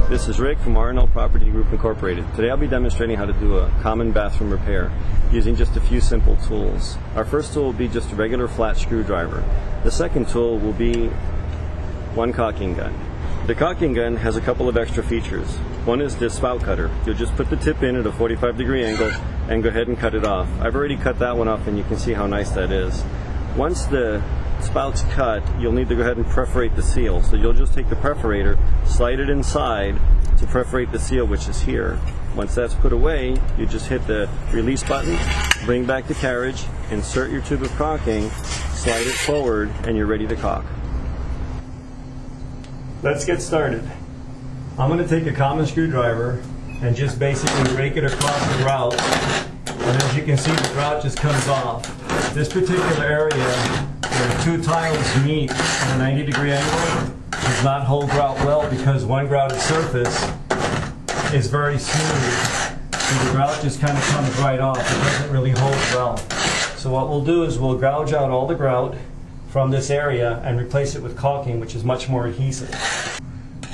This is Rick from R&L Property Group Incorporated. Today I'll be demonstrating how to do a common bathroom repair using just a few simple tools. Our first tool will be just a regular flat screwdriver. The second tool will be one caulking gun. The caulking gun has a couple of extra features. One is this spout cutter. You'll just put the tip in at a 45-degree angle and go ahead and cut it off. I've already cut that one off and you can see how nice that is. Once the spout's cut, you'll need to go ahead and perforate the seal. So you'll just take the perforator, slide it inside to perforate the seal, which is here. Once that's put away, you just hit the release button, bring back the carriage, insert your tube of caulking, slide it forward, and you're ready to caulk. Let's get started. I'm going to take a common screwdriver and just basically rake it across the grout. And as you can see, the grout just comes off. This particular area where two tiles meet at a 90-degree angle does not hold grout well because one grouted surface is very smooth. So the grout just kind of comes right off. It doesn't really hold well. So what we'll do is we'll gouge out all the grout from this area and replace it with caulking, which is much more adhesive.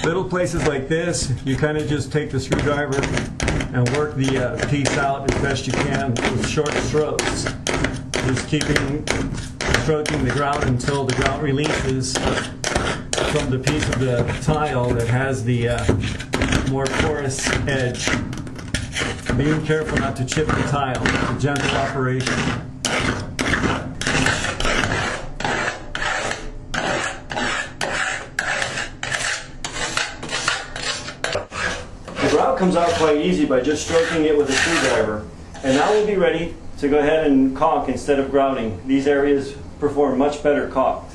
Little places like this, you kind of just take the screwdriver and work the piece out as best you can with short strokes. Just stroking the grout until the grout releases from the piece of the tile that has the more porous edge. Being careful not to chip the tile. It's a gentle operation. The grout comes out quite easy by just stroking it with a screwdriver. And now we'll be ready to go ahead and caulk instead of grouting. These areas perform much better caulked.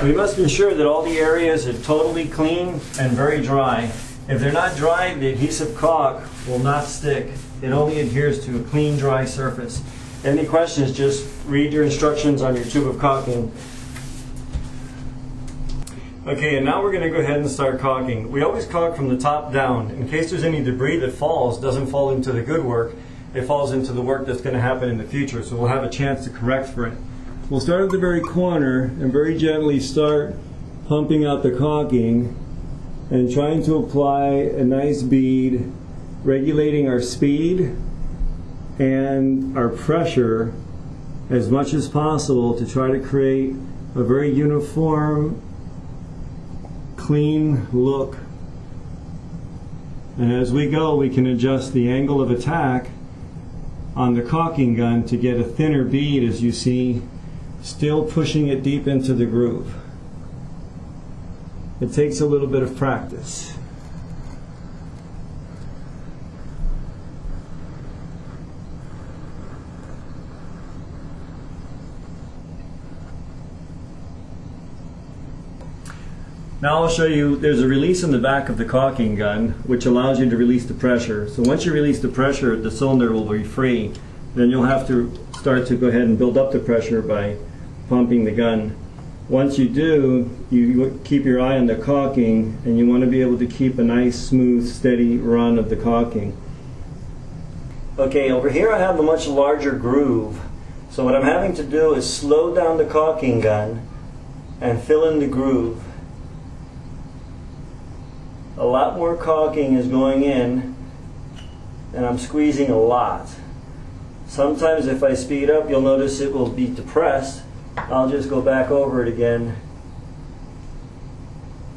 We must ensure that all the areas are totally clean and very dry. If they're not dry, the adhesive caulk will not stick. It only adheres to a clean, dry surface. Any questions, just read your instructions on your tube of caulking. Okay, and now we're going to go ahead and start caulking. We always caulk from the top down. In case there's any debris that falls, doesn't fall into the good work, it falls into the work that's going to happen in the future, so we'll have a chance to correct for it. We'll start at the very corner and very gently start pumping out the caulking and trying to apply a nice bead, regulating our speed and our pressure as much as possible to try to create a very uniform, clean look. And as we go, we can adjust the angle of attack on the caulking gun to get a thinner bead, as you see, still pushing it deep into the groove. It takes a little bit of practice. Now I'll show you, there's a release in the back of the caulking gun which allows you to release the pressure. So once you release the pressure, the cylinder will be free. Then you'll have to start to go ahead and build up the pressure by pumping the gun. Once you do, you keep your eye on the caulking and you want to be able to keep a nice, smooth, steady run of the caulking. Okay, over here I have a much larger groove. So what I'm having to do is slow down the caulking gun and fill in the groove. A lot more caulking is going in and I'm squeezing a lot. Sometimes if I speed up, you'll notice it will be depressed. I'll just go back over it again,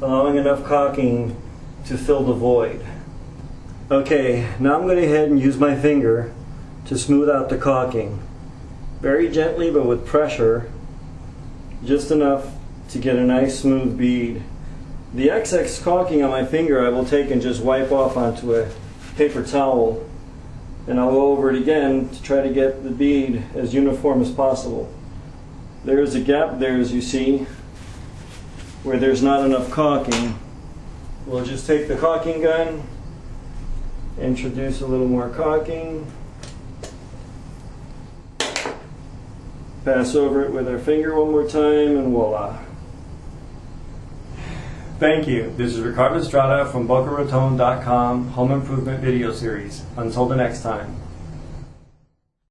allowing enough caulking to fill the void. Okay, now I'm going to go ahead and use my finger to smooth out the caulking. Very gently but with pressure, just enough to get a nice smooth bead. The excess caulking on my finger I will take and just wipe off onto a paper towel, and I'll go over it again to try to get the bead as uniform as possible. There is a gap there, as you see, where there's not enough caulking. We'll just take the caulking gun, introduce a little more caulking, pass over it with our finger one more time, and voila. Thank you. This is Ricardo Estrada from BocaRaton.com Home Improvement Video Series. Until the next time.